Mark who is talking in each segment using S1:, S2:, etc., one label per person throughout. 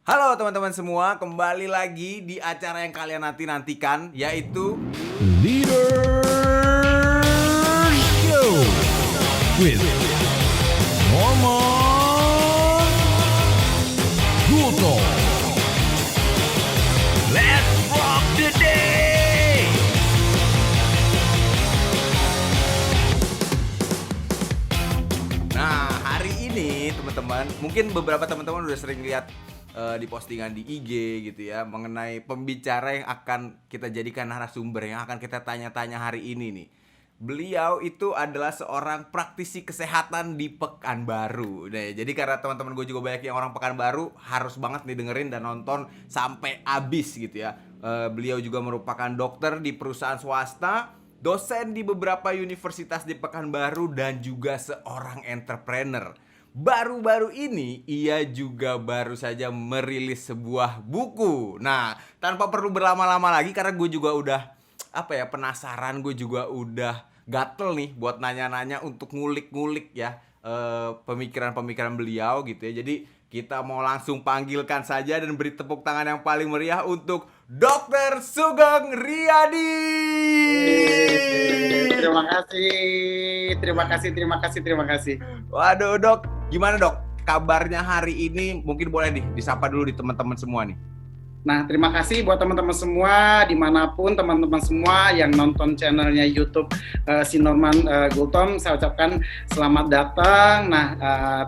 S1: Halo teman-teman semua, kembali lagi di acara yang kalian nantikan, yaitu
S2: Leader Show with Norman Gulto. Let's rock the day.
S1: Nah, hari ini teman-teman, mungkin beberapa teman-teman udah sering lihat di postingan di IG gitu ya, mengenai pembicara yang akan kita jadikan narasumber, yang akan kita tanya-tanya hari ini nih. Beliau itu adalah seorang praktisi kesehatan di Pekanbaru. Nah, jadi karena teman-teman gue juga banyak yang orang Pekanbaru, harus banget nih dengerin dan nonton sampai habis gitu ya. Beliau juga merupakan dokter di perusahaan swasta, dosen di beberapa universitas di Pekanbaru, dan juga seorang entrepreneur. Baru-baru ini ia juga baru saja merilis sebuah buku. Nah, tanpa perlu berlama-lama lagi, karena gue juga udah penasaran, gue juga udah gatel nih buat nanya-nanya untuk ngulik-ngulik ya pemikiran-pemikiran beliau gitu ya. Jadi kita mau langsung panggilkan saja dan beri tepuk tangan yang paling meriah untuk Dr. Sugeng Riyadi.
S3: Terima kasih.
S1: Waduh dok, gimana dok? Kabarnya hari ini mungkin boleh nih disapa dulu di teman-teman semua nih.
S3: Nah, terima kasih buat teman-teman semua, dimanapun teman-teman semua yang nonton channelnya YouTube si Norman Gultom, saya ucapkan selamat datang. Nah,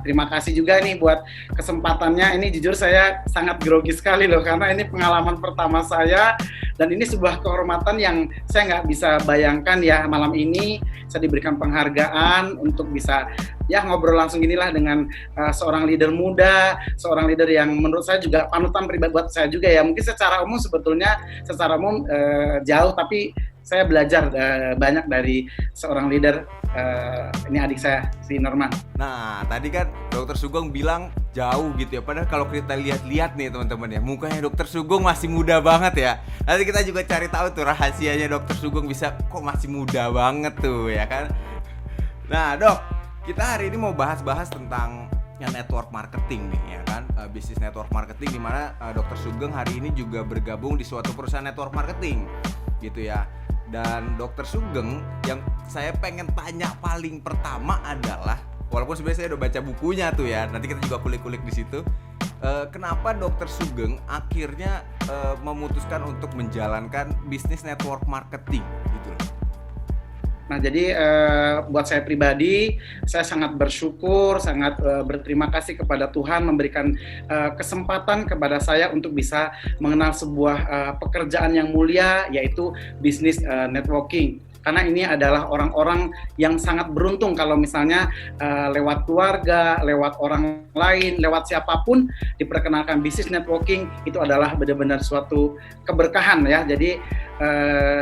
S3: terima kasih juga nih buat kesempatannya. Ini jujur saya sangat grogi sekali loh, karena ini pengalaman pertama saya, dan ini sebuah kehormatan yang saya nggak bisa bayangkan ya. Malam ini saya diberikan penghargaan untuk bisa ya ngobrol langsung inilah dengan seorang leader muda, seorang leader yang menurut saya juga panutan pribadi buat saya juga ya. Mungkin secara umum jauh, tapi saya belajar banyak dari seorang leader. Ini adik saya, si Norman.
S1: Nah, tadi kan Dokter Sugeng bilang jauh gitu ya. Padahal kalau kita lihat-lihat nih teman-teman ya, mukanya Dokter Sugeng masih muda banget ya. Nanti kita juga cari tahu tuh rahasianya Dokter Sugeng bisa kok masih muda banget tuh ya kan. Nah dok, kita hari ini mau bahas-bahas tentang yang network marketing nih ya kan, bisnis network marketing, dimana Dr. Sugeng hari ini juga bergabung di suatu perusahaan network marketing gitu ya. Dan Dr. Sugeng yang saya pengen tanya paling pertama adalah, walaupun sebenarnya saya udah baca bukunya tuh ya, nanti kita juga kulik-kulik di situ. Kenapa Dr. Sugeng akhirnya memutuskan untuk menjalankan bisnis network marketing gitu loh.
S3: Nah, jadi buat saya pribadi, saya sangat bersyukur, sangat berterima kasih kepada Tuhan memberikan kesempatan kepada saya untuk bisa mengenal sebuah pekerjaan yang mulia, yaitu bisnis networking. Karena ini adalah orang-orang yang sangat beruntung kalau misalnya lewat keluarga, lewat orang lain, lewat siapapun diperkenalkan bisnis networking, itu adalah benar-benar suatu keberkahan ya. Jadi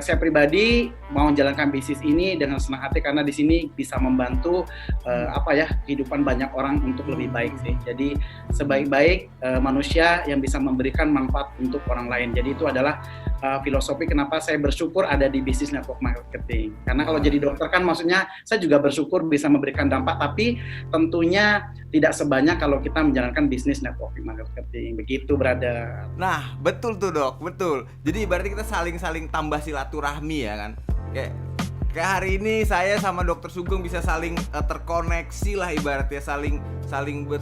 S3: saya pribadi mau menjalankan bisnis ini dengan senang hati, karena di sini bisa membantu kehidupan banyak orang untuk lebih baik sih. Jadi sebaik-baik manusia yang bisa memberikan manfaat untuk orang lain. Jadi itu adalah filosofi kenapa saya bersyukur ada di bisnis network marketing. Karena kalau jadi dokter kan maksudnya saya juga bersyukur bisa memberikan dampak, tapi tentunya tidak sebanyak kalau kita menjalankan bisnis network marketing. Begitu, brother.
S1: Nah, betul tuh dok, betul. Jadi berarti kita saling tambah silaturahmi ya kan. Kayak hari ini saya sama Dr. Sugeng bisa saling terkoneksi lah ibaratnya, saling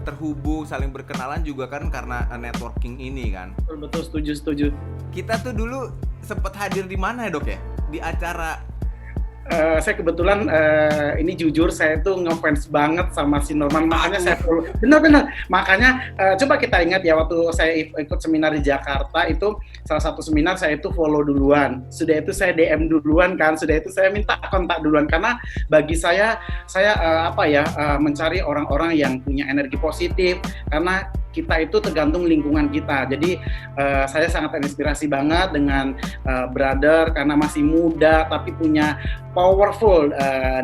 S1: terhubung, saling berkenalan juga kan karena networking ini kan.
S3: Betul, setuju.
S1: Kita tuh dulu sempat hadir di mana ya dok ya? Di acara
S3: saya kebetulan ini jujur saya tuh ngefans banget sama si Norman, makanya saya follow. Benar. Makanya coba kita ingat ya, waktu saya ikut seminar di Jakarta itu salah satu seminar saya itu follow duluan. Sudah itu saya DM duluan kan, sudah itu saya minta kontak duluan, karena bagi saya mencari orang-orang yang punya energi positif, karena kita itu tergantung lingkungan kita. Jadi saya sangat terinspirasi banget dengan brother, karena masih muda tapi punya powerful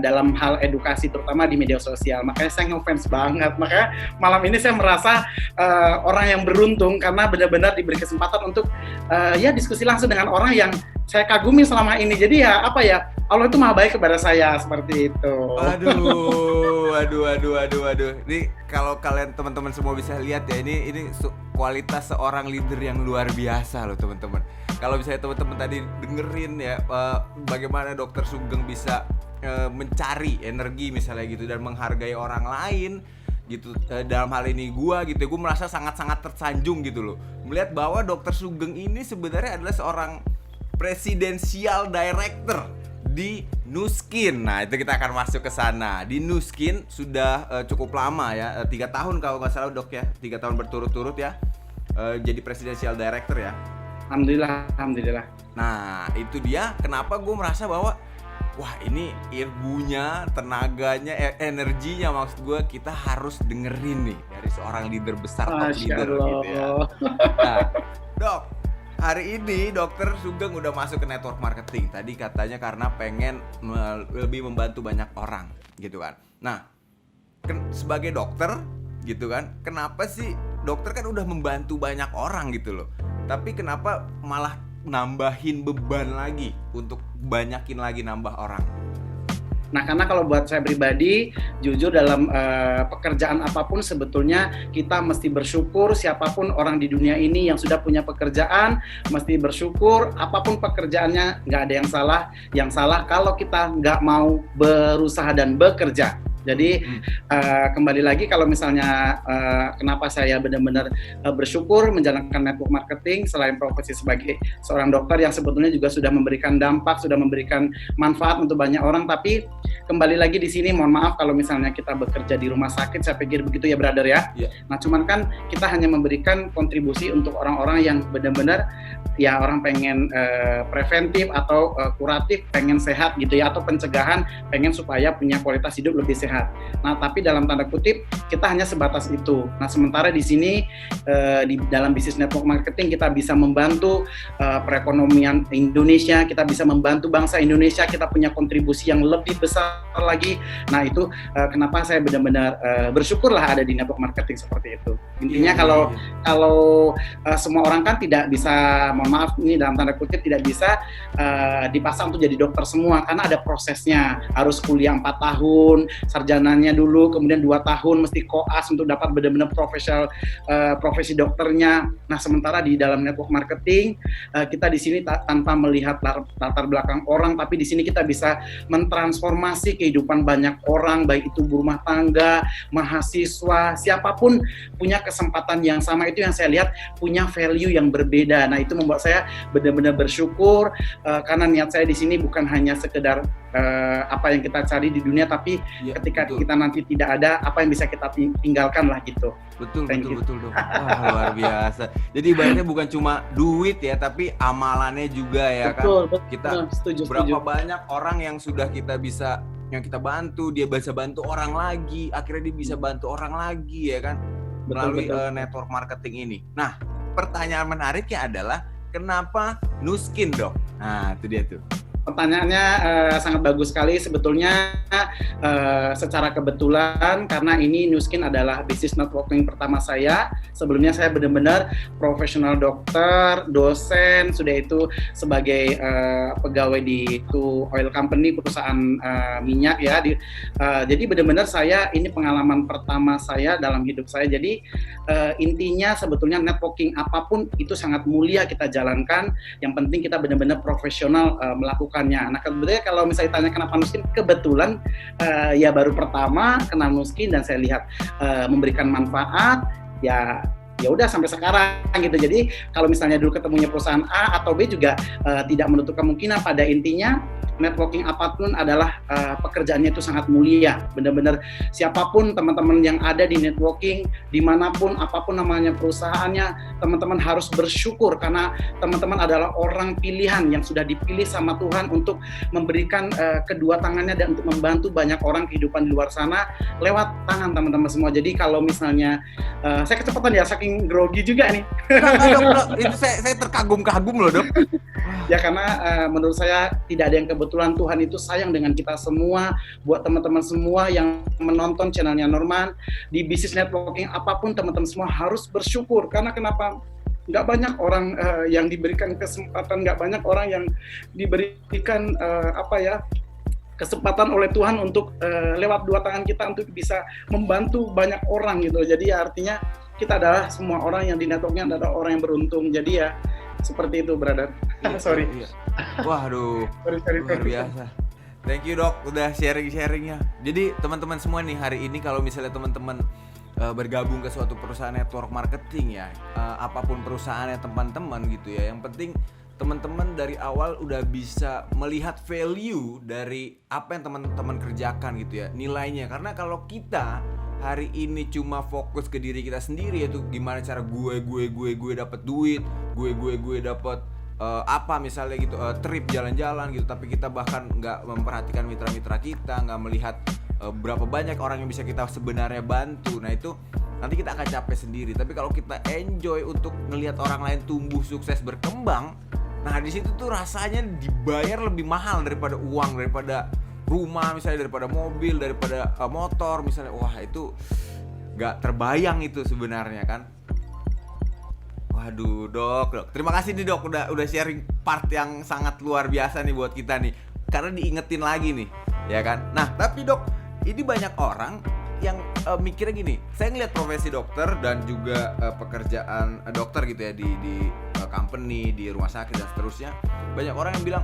S3: dalam hal edukasi, terutama di media sosial. Makanya saya ngefans banget. Makanya malam ini saya merasa orang yang beruntung, karena benar-benar diberi kesempatan untuk diskusi langsung dengan orang yang saya kagumi selama ini. Jadi Allah itu maha baik kepada saya, seperti itu.
S1: Aduh. Ini kalau kalian teman-teman semua bisa lihat ya, ini kualitas seorang leader yang luar biasa loh teman-teman. Kalau misalnya teman-teman tadi dengerin ya bagaimana Dokter Sugeng bisa mencari energi misalnya gitu dan menghargai orang lain gitu, dalam hal ini gue merasa sangat-sangat tersanjung gitu loh melihat bahwa Dokter Sugeng ini sebenarnya adalah seorang presidential director di Nuskin. Nah itu kita akan masuk ke sana. Di Nuskin sudah cukup lama ya, 3 tahun kalau nggak salah Dok ya, 3 tahun berturut-turut ya jadi presidential director ya.
S3: Alhamdulillah.
S1: Nah itu dia kenapa gue merasa bahwa wah ini ilmunya, tenaganya, energinya maksud gue kita harus dengerin nih dari seorang leader besar, top leader gitu ya. Nah Dok, hari ini Dokter Sugeng udah masuk ke network marketing. Tadi katanya karena pengen lebih membantu banyak orang gitu kan. Nah sebagai dokter gitu kan, kenapa sih dokter kan udah membantu banyak orang gitu loh, tapi kenapa malah nambahin beban lagi untuk banyakin lagi nambah orang?
S3: Nah, karena kalau buat saya pribadi, jujur dalam pekerjaan apapun sebetulnya kita mesti bersyukur. Siapapun orang di dunia ini yang sudah punya pekerjaan, mesti bersyukur. Apapun pekerjaannya, nggak ada yang salah. Yang salah kalau kita nggak mau berusaha dan bekerja. Jadi kembali lagi kalau misalnya kenapa saya benar-benar bersyukur menjalankan network marketing selain profesi sebagai seorang dokter yang sebetulnya juga sudah memberikan dampak, sudah memberikan manfaat untuk banyak orang, tapi kembali lagi di sini mohon maaf kalau misalnya kita bekerja di rumah sakit, saya pikir begitu ya brother ya. Yeah. Nah cuman kan kita hanya memberikan kontribusi untuk orang-orang yang benar-benar ya orang pengen preventif atau kuratif, pengen sehat gitu ya, atau pencegahan, pengen supaya punya kualitas hidup lebih sehat. Nah, tapi dalam tanda kutip kita hanya sebatas itu. Nah, sementara di sini di dalam bisnis network marketing kita bisa membantu perekonomian Indonesia, kita bisa membantu bangsa Indonesia, kita punya kontribusi yang lebih besar lagi. Nah, itu kenapa saya benar-benar bersyukurlah ada di network marketing seperti itu. Intinya kalau semua orang kan tidak bisa, mohon maaf ini dalam tanda kutip tidak bisa dipasang untuk jadi dokter semua karena ada prosesnya. Harus kuliah 4 tahun, sarjananya dulu, kemudian 2 tahun mesti koas untuk dapat benar-benar profesi dokternya. Nah, sementara di dalam network marketing kita di sini tanpa melihat latar belakang orang, tapi di sini kita bisa mentransformasi kehidupan banyak orang, baik itu ibu rumah tangga, mahasiswa, siapapun punya kesempatan yang sama. Itu yang saya lihat punya value yang berbeda. Nah, itu membuat saya benar-benar bersyukur karena niat saya di sini bukan hanya sekedar apa yang kita cari di dunia, tapi ketika kita nanti tidak ada, apa yang bisa kita tinggalkan lah gitu.
S1: Betul dong. Wah, luar biasa. Jadi ibaratnya bukan cuma duit ya, tapi amalannya juga ya. Betul, kan. Kita setuju. Banyak orang yang sudah kita bisa, yang kita bantu, dia bisa bantu orang lagi, akhirnya dia bisa bantu orang lagi ya kan, melalui network marketing ini. Nah, pertanyaan menariknya adalah kenapa Nuskin dok? Nah, itu dia tuh.
S3: Pertanyaannya sangat bagus sekali sebetulnya, secara kebetulan karena ini Nuskin adalah bisnis networking pertama saya. Sebelumnya saya benar-benar profesional dokter, dosen, sudah itu sebagai pegawai di itu oil company, perusahaan minyak ya. Jadi benar-benar saya ini pengalaman pertama saya dalam hidup saya. Jadi intinya sebetulnya networking apapun itu sangat mulia kita jalankan. Yang penting kita benar-benar profesional melakukan. Nah, kebetulan kalau misalnya tanya kenapa Nuskin, kebetulan ya baru pertama kenal Nuskin dan saya lihat memberikan manfaat, ya udah sampai sekarang gitu. Jadi kalau misalnya dulu ketemunya perusahaan A atau B juga tidak menutup kemungkinan. Pada intinya networking apapun adalah pekerjaannya itu sangat mulia. Benar-benar siapapun teman-teman yang ada di networking, dimanapun apapun namanya perusahaannya, teman-teman harus bersyukur karena teman-teman adalah orang pilihan yang sudah dipilih sama Tuhan untuk memberikan kedua tangannya dan untuk membantu banyak orang kehidupan di luar sana lewat tangan teman-teman semua. Jadi kalau misalnya saya kecepatan ya, saking grogi juga nih.
S1: Dok, itu saya terkagum-kagum loh dok.
S3: Ya karena menurut saya tidak ada yang kebetulan, Tuhan itu sayang dengan kita semua. Buat teman-teman semua yang menonton channelnya Norman, di bisnis networking apapun teman-teman semua harus bersyukur. Karena kenapa? Nggak banyak orang yang diberikan kesempatan, nggak banyak orang yang diberikan kesempatan oleh Tuhan untuk lewat dua tangan kita untuk bisa membantu banyak orang gitu. Jadi ya artinya kita adalah semua orang yang di networknya adalah orang yang beruntung. Jadi ya seperti itu, brother. Sorry.
S1: Iya. Waduh,
S3: Sorry.
S1: luar biasa. Thank you dok, udah sharing-sharingnya. Jadi teman-teman semua nih hari ini kalau misalnya teman-teman bergabung ke suatu perusahaan network marketing ya, apapun perusahaannya teman-teman gitu ya, yang penting teman-teman dari awal udah bisa melihat value dari apa yang teman-teman kerjakan gitu ya, nilainya. Karena kalau kita hari ini cuma fokus ke diri kita sendiri, yaitu gimana cara gue dapat duit, gue dapat apa misalnya gitu, trip jalan-jalan gitu, tapi kita bahkan nggak memperhatikan mitra-mitra kita, nggak melihat berapa banyak orang yang bisa kita sebenarnya bantu. Nah itu nanti kita akan capek sendiri. Tapi kalau kita enjoy untuk ngelihat orang lain tumbuh, sukses, berkembang, nah di situ tuh rasanya dibayar lebih mahal daripada uang, daripada rumah misalnya, daripada mobil, daripada motor misalnya. Wah itu nggak terbayang itu sebenarnya kan. Waduh dok, terima kasih nih dok udah sharing part yang sangat luar biasa nih buat kita nih, karena diingetin lagi nih ya kan. Nah tapi dok, ini banyak orang yang mikirnya gini, saya ngeliat profesi dokter dan juga pekerjaan dokter gitu ya di company, di rumah sakit dan seterusnya, banyak orang yang bilang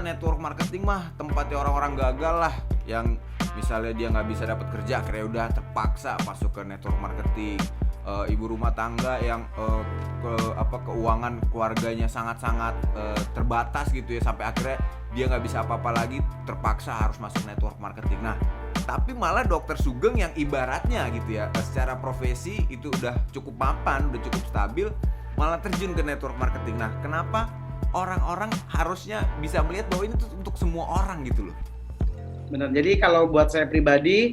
S1: network marketing mah tempatnya orang-orang gagal lah, yang misalnya dia nggak bisa dapat kerja akhirnya udah terpaksa masuk ke network marketing. Ibu rumah tangga yang keuangan keluarganya sangat-sangat terbatas gitu ya, sampai akhirnya dia nggak bisa apa-apa lagi, terpaksa harus masuk network marketing. Nah tapi malah dokter Sugeng yang ibaratnya gitu ya, secara profesi itu udah cukup mapan, udah cukup stabil, malah terjun ke network marketing. Nah kenapa orang-orang harusnya bisa melihat bahwa ini tuh untuk semua orang gitu loh?
S3: Benar. Jadi kalau buat saya pribadi,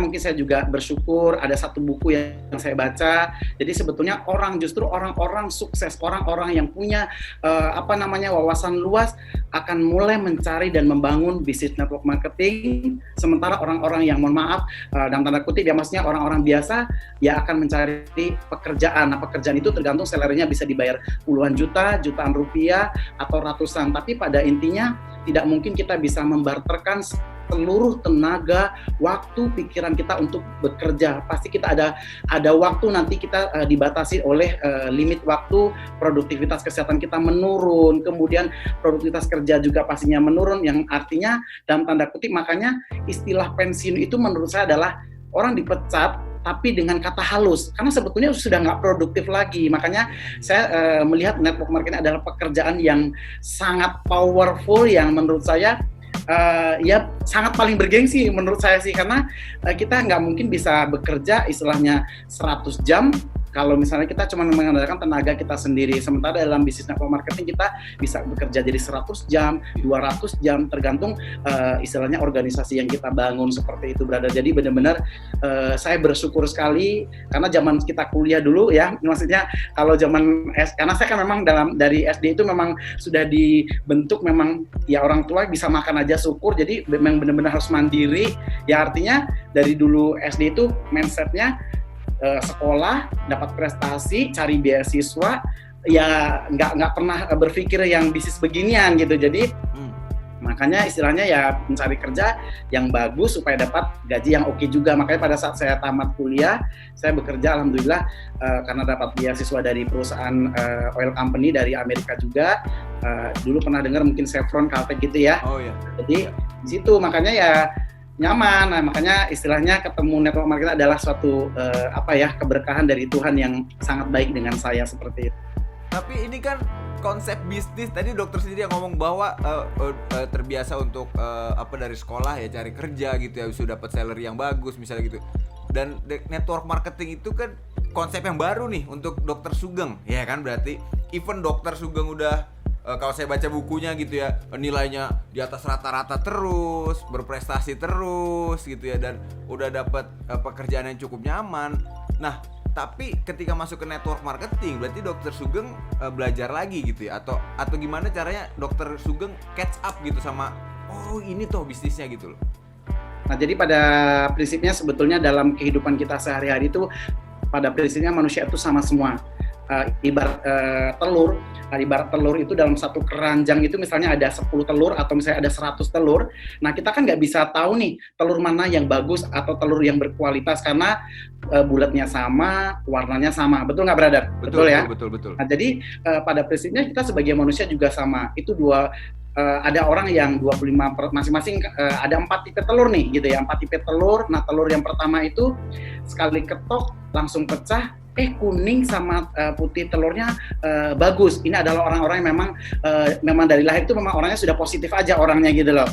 S3: mungkin saya juga bersyukur ada satu buku yang saya baca. Jadi sebetulnya justru orang-orang sukses, orang-orang yang punya wawasan luas akan mulai mencari dan membangun bisnis network marketing. Sementara orang-orang yang mohon maaf dalam tanda kutip ya, maksudnya orang-orang biasa ya akan mencari pekerjaan. Nah pekerjaan itu tergantung salary-nya bisa dibayar puluhan juta, jutaan rupiah atau ratusan. Tapi pada intinya tidak mungkin kita bisa membarterkan seluruh tenaga, waktu, pikiran kita untuk bekerja. Pasti kita ada waktu nanti kita dibatasi oleh limit waktu, produktivitas kesehatan kita menurun, kemudian produktivitas kerja juga pastinya menurun, yang artinya dalam tanda kutip, makanya istilah pensiun itu menurut saya adalah orang dipecat tapi dengan kata halus, karena sebetulnya sudah nggak produktif lagi. Makanya saya melihat network marketing adalah pekerjaan yang sangat powerful, yang menurut saya ya sangat paling bergengsi menurut saya sih, karena kita nggak mungkin bisa bekerja istilahnya 100 jam kalau misalnya kita cuma mengandalkan tenaga kita sendiri. Sementara dalam bisnis network marketing kita bisa bekerja jadi 100 jam, 200 jam, tergantung istilahnya organisasi yang kita bangun, seperti itu, brother. Jadi benar-benar saya bersyukur sekali, karena zaman kita kuliah dulu ya, maksudnya kalau zaman karena saya kan memang dari SD itu memang sudah dibentuk, memang ya orang tua bisa makan aja syukur, jadi memang benar-benar harus mandiri. Ya artinya dari dulu SD itu mindsetnya sekolah, dapat prestasi, cari beasiswa, ya nggak pernah berpikir yang bisnis beginian gitu. Jadi makanya istilahnya ya mencari kerja yang bagus supaya dapat gaji yang oke juga. Makanya pada saat saya tamat kuliah, saya bekerja alhamdulillah karena dapat beasiswa dari perusahaan oil company dari Amerika juga. Dulu pernah dengar mungkin Chevron, Caltech gitu ya.
S1: Oh iya.
S3: Jadi di situ makanya ya nyaman. Nah, makanya istilahnya ketemu network marketing adalah suatu keberkahan dari Tuhan yang sangat baik dengan saya, seperti itu.
S1: Tapi ini kan konsep bisnis, tadi dokter sendiri yang ngomong bahwa terbiasa untuk dari sekolah ya cari kerja gitu ya, sudah dapat salary yang bagus misalnya gitu. Dan network marketing itu kan konsep yang baru nih untuk dokter Sugeng, ya kan? Berarti even dokter Sugeng udah kalau saya baca bukunya gitu ya, nilainya di atas rata-rata terus, berprestasi terus gitu ya, dan udah dapat pekerjaan yang cukup nyaman. Nah, tapi ketika masuk ke network marketing, berarti dokter Sugeng belajar lagi gitu ya, atau gimana caranya dokter Sugeng catch up gitu sama ini tuh bisnisnya gitu loh.
S3: Nah, jadi pada prinsipnya sebetulnya dalam kehidupan kita sehari-hari itu pada prinsipnya manusia itu sama semua. ibarat telur. Ibarat telur itu dalam satu keranjang itu misalnya ada 10 telur atau misalnya ada 100 telur. Nah, kita kan nggak bisa tahu nih telur mana yang bagus atau telur yang berkualitas karena bulatnya sama, warnanya sama. Betul nggak, Brother? Betul ya?
S1: Betul.
S3: Nah, jadi pada prinsipnya kita sebagai manusia juga sama. Itu ada orang yang 25 masing-masing ada 4 tipe telur nih gitu ya, 4 tipe telur. Nah, telur yang pertama itu sekali ketok langsung pecah, kuning sama putih telurnya bagus. Ini adalah orang-orang yang memang dari lahir itu memang orangnya sudah positif aja orangnya gitu loh.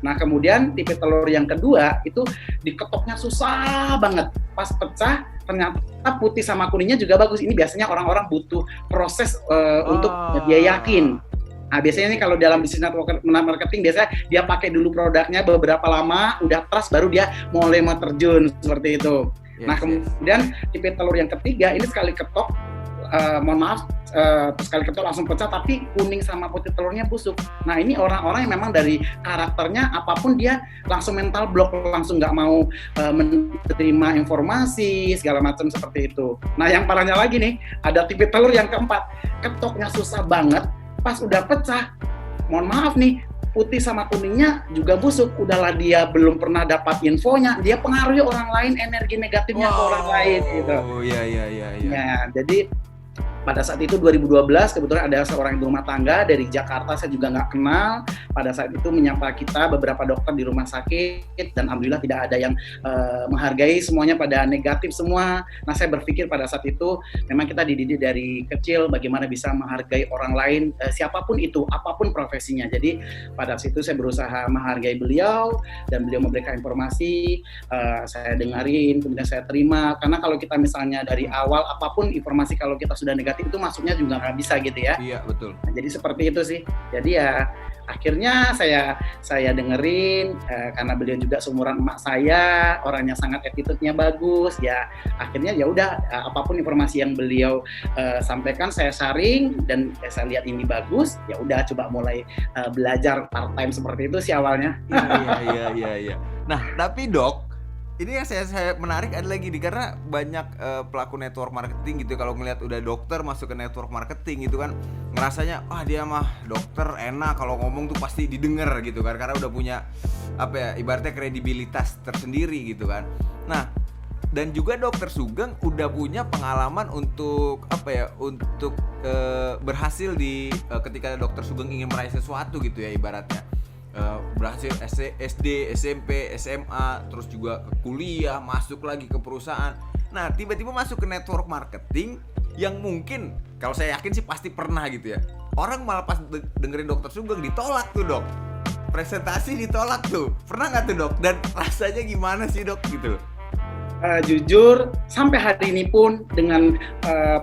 S3: Nah, kemudian tipe telur yang kedua itu diketoknya susah banget. Pas pecah ternyata putih sama kuningnya juga bagus. Ini biasanya orang-orang butuh proses untuk dia yakin. Nah, biasanya nih kalau dalam bisnis network marketing biasanya dia pakai dulu produknya beberapa lama, udah trust baru dia mulai mau terjun seperti itu. Nah, kemudian tipe telur yang ketiga ini sekali ketok, sekali ketok langsung pecah tapi kuning sama putih telurnya busuk. Nah, ini orang-orang yang memang dari karakternya apapun dia langsung mental block, langsung nggak mau menerima informasi segala macam seperti itu. Nah, yang parahnya lagi nih ada tipe telur yang keempat, ketoknya susah banget. Pas udah pecah, mohon maaf nih, putih sama kuningnya juga busuk. Udahlah dia belum pernah dapat infonya, dia pengaruhi orang lain, energi negatifnya ke orang lain gitu.
S1: Oh iya.
S3: Ya, jadi pada saat itu 2012 kebetulan ada seorang ibu rumah tangga dari Jakarta, saya juga nggak kenal. Pada saat itu menyapa kita beberapa dokter di rumah sakit dan alhamdulillah tidak ada yang menghargai, semuanya pada negatif semua. Nah, saya berpikir pada saat itu memang kita dididik dari kecil bagaimana bisa menghargai orang lain, siapapun itu, apapun profesinya. Jadi pada saat itu saya berusaha menghargai beliau dan beliau memberikan informasi, saya dengarin, kemudian saya terima. Karena kalau kita misalnya dari awal apapun informasi kalau kita sudah negatif itu masuknya juga nggak bisa gitu ya.
S1: Iya, betul.
S3: Nah, jadi seperti itu sih. Jadi ya akhirnya saya dengerin karena beliau juga seumuran emak saya, orangnya sangat attitude-nya bagus. Ya akhirnya ya udah apapun informasi yang beliau sampaikan saya sharing dan saya lihat ini bagus, ya udah coba mulai belajar part time seperti itu sih awalnya.
S1: Iya. Nah, tapi Dok, ini yang saya menarik ada lagi nih, karena banyak pelaku network marketing gitu kalau ngelihat udah dokter masuk ke network marketing gitu kan ngerasanya dia mah dokter enak, kalau ngomong tuh pasti didengar gitu kan karena udah punya ibaratnya kredibilitas tersendiri gitu kan. Nah, dan juga Dokter Sugeng udah punya pengalaman untuk berhasil di ketika Dokter Sugeng ingin meraih sesuatu gitu ya ibaratnya. Berhasil SD, SMP, SMA, terus juga ke kuliah, masuk lagi ke perusahaan. Nah, tiba-tiba masuk ke network marketing yang mungkin kalau saya yakin sih pasti pernah gitu ya. Orang malah pas dengerin Dokter Sugeng ditolak tuh, Dok. Presentasi ditolak tuh. Pernah nggak tuh, Dok? Dan rasanya gimana sih, Dok, gitu?
S3: Jujur, sampai hari ini pun dengan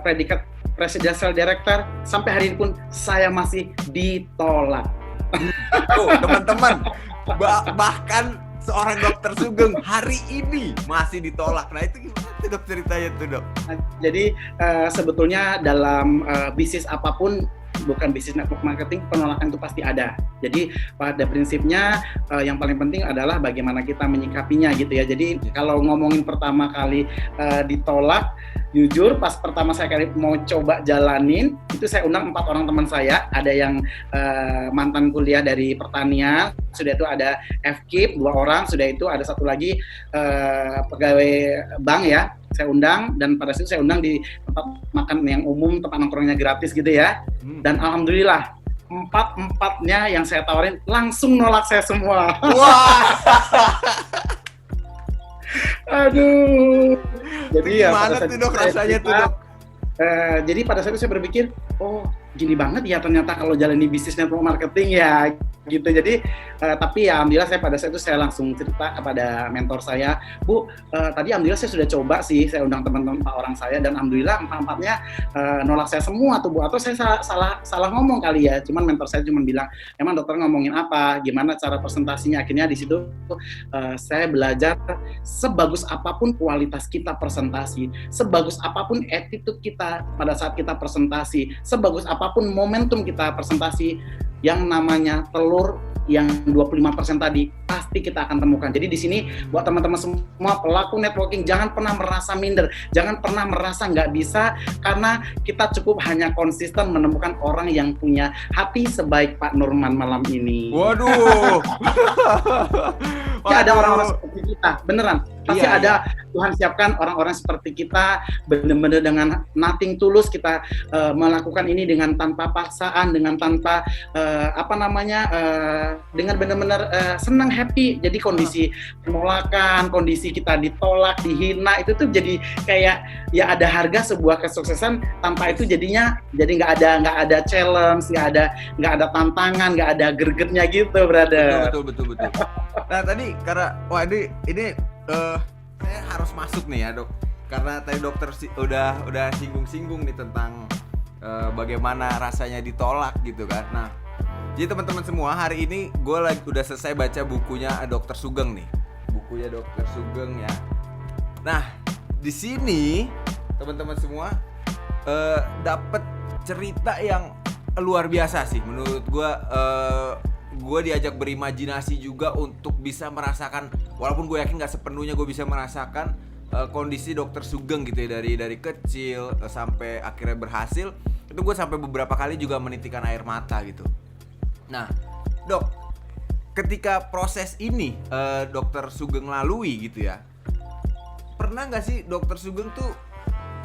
S3: predikat Presidential Director, sampai hari ini pun saya masih ditolak.
S1: Tuh, teman-teman, bahkan seorang Dokter Sugeng hari ini masih ditolak. Nah, itu gimana tuh, Dok, ceritanya tuh, Dok?
S3: Jadi sebetulnya dalam bisnis apapun, bukan bisnis network marketing, penolakan itu pasti ada. Jadi pada prinsipnya yang paling penting adalah bagaimana kita menyikapinya gitu ya. Jadi kalau ngomongin pertama kali ditolak, jujur pas pertama saya kali mau coba jalanin, itu saya undang 4 orang teman saya. Ada yang mantan kuliah dari pertanian, sudah itu ada FKIP 2 orang, sudah itu ada satu lagi pegawai bank ya. Saya undang, dan pada situ saya undang di tempat makan yang umum, tempat nongkrongnya gratis gitu ya. Dan alhamdulillah 4-4-nya yang saya tawarin langsung nolak saya semua.
S1: Wah.
S3: Aduh. Jadi
S1: gimana tuh, Dok, rasanya tuh, Dok?
S3: Jadi pada saat itu saya berpikir, gini banget ya ternyata kalau jalani bisnis network marketing ya gitu. Jadi tapi ya alhamdulillah saya pada saat itu saya langsung cerita kepada mentor saya, Bu, tadi alhamdulillah saya sudah coba sih, saya undang teman-teman 4 orang saya dan alhamdulillah 4-4-nya nolak saya semua tuh, Bu. Atau saya salah ngomong kali ya. Cuman mentor saya cuma bilang, emang dokter ngomongin apa, gimana cara presentasinya. Akhirnya di situ saya belajar sebagus apapun kualitas kita presentasi, sebagus apapun attitude kita pada saat kita presentasi, sebagus apapun momentum kita presentasi, yang namanya telur yang 25% tadi pasti kita akan temukan. Jadi di sini buat teman-teman semua pelaku networking, jangan pernah merasa minder, jangan pernah merasa nggak bisa, karena kita cukup hanya konsisten menemukan orang yang punya hati sebaik Pak Nurman malam ini.
S1: Waduh.
S3: Pasti ada orang-orang seperti kita, beneran. Pasti
S1: Iya,
S3: ada, Tuhan siapkan orang-orang seperti kita, benar-benar dengan nothing tulus kita melakukan ini dengan tanpa paksaan, dengan tanpa dengan benar-benar senang, happy. Jadi kondisi penolakan, kondisi kita ditolak, dihina, itu tuh jadi kayak ya ada harga sebuah kesuksesan. Tanpa itu jadinya jadi nggak ada challenge, nggak ada tantangan, nggak ada gregetnya gitu, brother.
S1: Betul. Nah tadi karena ini saya harus masuk nih ya dok, karena tadi dokter udah singgung-singgung nih tentang bagaimana rasanya ditolak gitu kan. Nah jadi teman-teman semua, hari ini gue udah selesai baca bukunya Dr. Sugeng nih, bukunya Dr. Sugeng ya. Nah di sini teman-teman semua dapat cerita yang luar biasa sih menurut gue. Gue diajak berimajinasi juga untuk bisa merasakan, walaupun gue yakin gak sepenuhnya gue bisa merasakan kondisi Dr. Sugeng gitu ya, dari kecil sampai akhirnya berhasil. Itu gue sampai beberapa kali juga menitikan air mata gitu. Nah dok, ketika proses ini Dr. Sugeng lalui gitu ya, pernah gak sih Dr. Sugeng tuh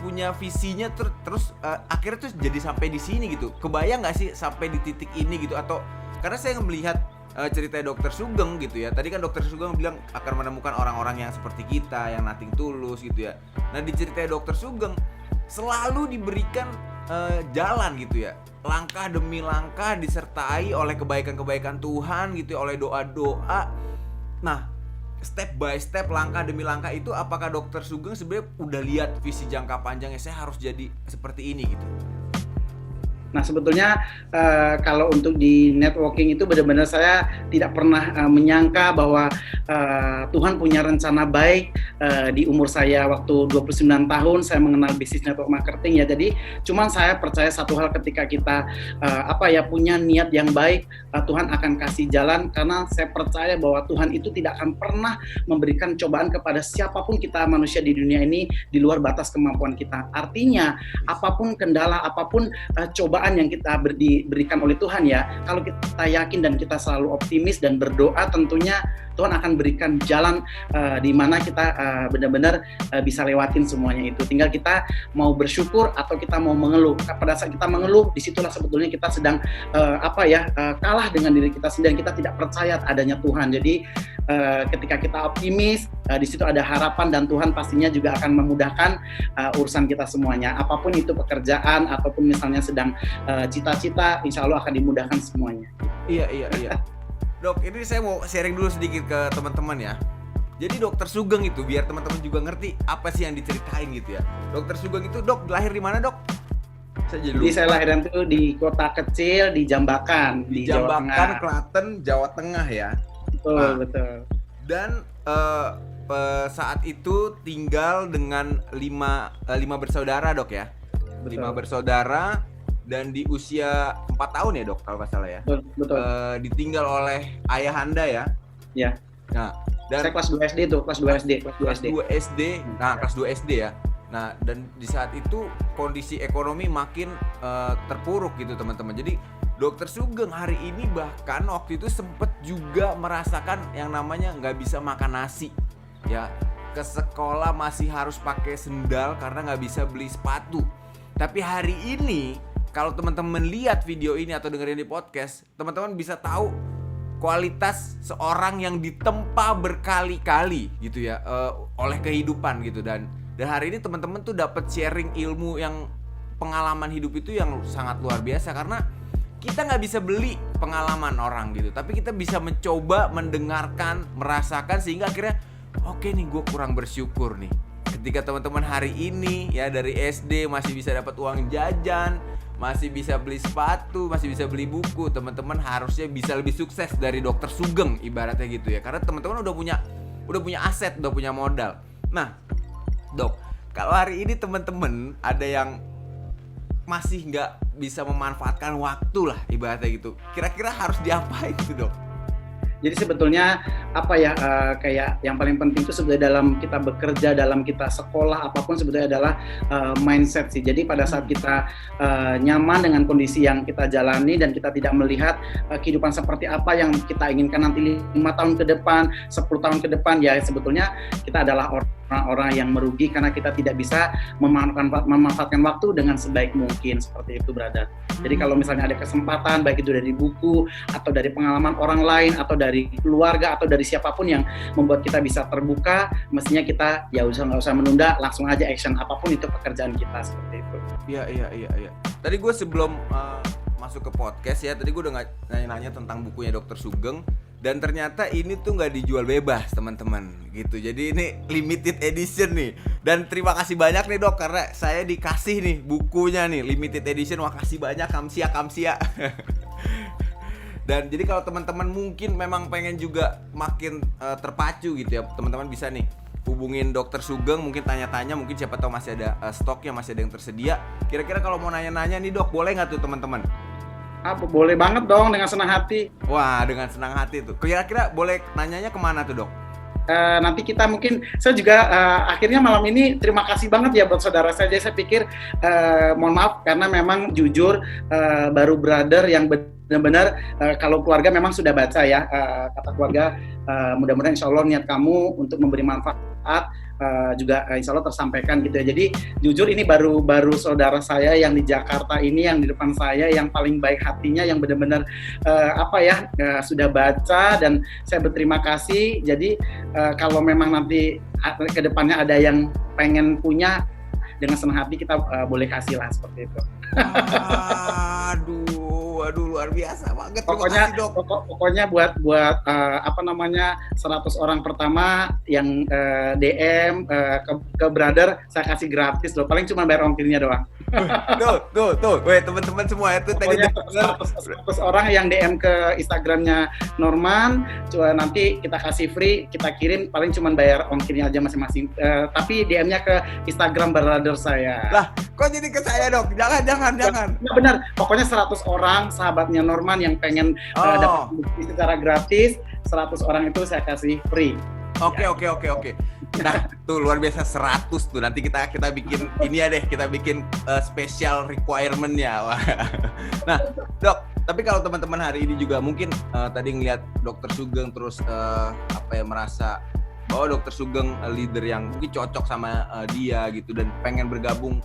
S1: punya visinya terus akhirnya tuh jadi sampai di sini gitu? Kebayang gak sih sampai di titik ini gitu? Atau karena saya melihat cerita Dr. Sugeng gitu ya. Tadi kan Dr. Sugeng bilang akan menemukan orang-orang yang seperti kita, yang nothing tulus gitu ya. Nah di cerita Dr. Sugeng selalu diberikan jalan gitu ya, langkah demi langkah disertai oleh kebaikan-kebaikan Tuhan gitu ya, oleh doa-doa. Nah step by step, langkah demi langkah itu, apakah Dr. Sugeng sebenarnya udah lihat visi jangka panjangnya, saya harus jadi seperti ini gitu?
S3: Nah sebetulnya kalau untuk di networking itu benar-benar saya tidak pernah menyangka bahwa Tuhan punya rencana baik di umur saya waktu 29 tahun saya mengenal bisnis network marketing ya. Jadi cuman saya percaya satu hal, ketika kita punya niat yang baik, Tuhan akan kasih jalan, karena saya percaya bahwa Tuhan itu tidak akan pernah memberikan cobaan kepada siapapun kita manusia di dunia ini di luar batas kemampuan kita. Artinya apapun kendala, apapun cobaan yang kita diberikan oleh Tuhan ya, kalau kita yakin dan kita selalu optimis dan berdoa, tentunya Tuhan akan berikan jalan di mana kita benar-benar bisa lewatin semuanya itu. Tinggal kita mau bersyukur atau kita mau mengeluh. Pada saat kita mengeluh, disitulah sebetulnya kita sedang kalah dengan diri kita sendiri. Kita tidak percaya adanya Tuhan. Jadi ketika kita optimis, di situ ada harapan, dan Tuhan pastinya juga akan memudahkan urusan kita semuanya. Apapun itu pekerjaan ataupun misalnya sedang cita-cita, insya Allah akan dimudahkan semuanya.
S1: Iya. Dok, ini saya mau sharing dulu sedikit ke teman-teman ya. Jadi Dr. Sugeng itu, biar teman-teman juga ngerti apa sih yang diceritain gitu ya. Dr. Sugeng itu dok lahir di mana dok?
S3: Jadi saya lahiran tuh di kota kecil di Jambakan, di Jawa Tengah.
S1: Klaten, Jawa Tengah ya.
S3: Betul.
S1: Dan saat itu tinggal dengan lima bersaudara dok ya.
S3: Betul.
S1: 5 bersaudara. Dan di usia 4 tahun ya dok, kalau nggak salah ya.
S3: Betul.
S1: Ditinggal oleh ayahanda ya.
S3: Ya.
S1: Nah, dan
S3: saya kelas 2 SD tuh, kelas 2 SD.
S1: Nah, kelas 2 SD ya. Nah, dan di saat itu kondisi ekonomi makin terpuruk gitu teman-teman. Jadi Dr. Sugeng hari ini bahkan waktu itu sempet juga merasakan yang namanya nggak bisa makan nasi ya. Ke sekolah masih harus pakai sendal karena nggak bisa beli sepatu. Tapi hari ini kalau teman-teman lihat video ini atau dengerin di podcast, teman-teman bisa tahu kualitas seorang yang ditempa berkali-kali gitu ya oleh kehidupan gitu. Dan hari ini teman-teman tuh dapat sharing ilmu yang pengalaman hidup itu yang sangat luar biasa, karena kita nggak bisa beli pengalaman orang gitu, tapi kita bisa mencoba mendengarkan, merasakan, sehingga akhirnya oke nih, gue kurang bersyukur nih ketika teman-teman hari ini ya dari SD masih bisa dapat uang jajan, masih bisa beli sepatu, masih bisa beli buku. Teman-teman harusnya bisa lebih sukses dari Dr. Sugeng ibaratnya gitu ya, karena teman-teman udah punya aset, udah punya modal. Nah dok, kalau hari ini teman-teman ada yang masih nggak bisa memanfaatkan waktu lah ibaratnya gitu. Kira-kira harus diapain gitu dok?
S3: Jadi sebetulnya kayak yang paling penting itu sebetulnya dalam kita bekerja, dalam kita sekolah apapun sebetulnya adalah mindset sih. Jadi pada saat kita nyaman dengan kondisi yang kita jalani dan kita tidak melihat kehidupan seperti apa yang kita inginkan nanti 5 tahun ke depan, 10 tahun ke depan, ya sebetulnya kita adalah orang-orang yang merugi karena kita tidak bisa memanfaatkan waktu dengan sebaik mungkin, seperti itu brother. Jadi kalau misalnya ada kesempatan baik itu dari buku atau dari pengalaman orang lain atau dari keluarga atau dari siapapun yang membuat kita bisa terbuka, mestinya kita ya nggak usah menunda, langsung aja action apapun itu pekerjaan kita, seperti itu.
S1: Iya. Tadi gue sebelum masuk ke podcast ya, tadi gue udah nanya-nanya tentang bukunya Dr. Sugeng. Dan ternyata ini tuh nggak dijual bebas teman-teman gitu. Jadi ini limited edition nih. Dan terima kasih banyak nih dok, karena saya dikasih nih bukunya nih limited edition. Makasih banyak Kamsia. Dan jadi kalau teman-teman mungkin memang pengen juga makin terpacu gitu ya, teman-teman bisa nih hubungin Dr. Sugeng, mungkin tanya-tanya, mungkin siapa tahu masih ada stoknya, masih ada yang tersedia. Kira-kira kalau mau nanya-nanya nih dok, boleh nggak tuh teman-teman?
S3: Boleh banget dong, dengan senang hati.
S1: Wah, dengan senang hati tuh. Kira-kira boleh nanyanya kemana tuh dok?
S3: Nanti kita mungkin, saya juga akhirnya malam ini terima kasih banget ya buat saudara saya. Saya pikir mohon maaf karena memang jujur baru brother yang benar-benar kalau keluarga memang sudah baca ya, kata keluarga mudah-mudahan insya Allah niat kamu untuk memberi manfaat juga insya Allah tersampaikan gitu ya. Jadi jujur ini baru saudara saya yang di Jakarta ini, yang di depan saya, yang paling baik hatinya, yang benar-benar sudah baca, dan saya berterima kasih. Jadi kalau memang nanti ke depannya ada yang pengen punya, dengan senang hati kita boleh kasih lah, seperti itu.
S1: Aduh luar biasa banget.
S3: Pokoknya buat 100 orang pertama yang DM ke brother, saya kasih gratis loh, paling cuma bayar ongkirnya doang.
S1: Tuh, weh teman-teman semua itu tadi
S3: 100 orang yang DM ke Instagramnya Norman, coba nanti kita kasih free, kita kirim, paling cuma bayar ongkirnya aja masing-masing. Tapi DM-nya ke Instagram brother saya.
S1: Lah, kok jadi ke saya dok? Jangan.
S3: Ya benar, pokoknya 100 orang sahabatnya Norman yang pengen dapat bukti secara gratis, 100 orang itu saya kasih free.
S1: Oke. Nah, tuh luar biasa 100 tuh. Nanti kita bikin ini ya deh, kita bikin special requirement-nya. Nah, Dok, tapi kalau teman-teman hari ini juga mungkin tadi ngeliat Dr. Sugeng terus merasa bahwa Dr. Sugeng leader yang mungkin cocok sama dia gitu dan pengen bergabung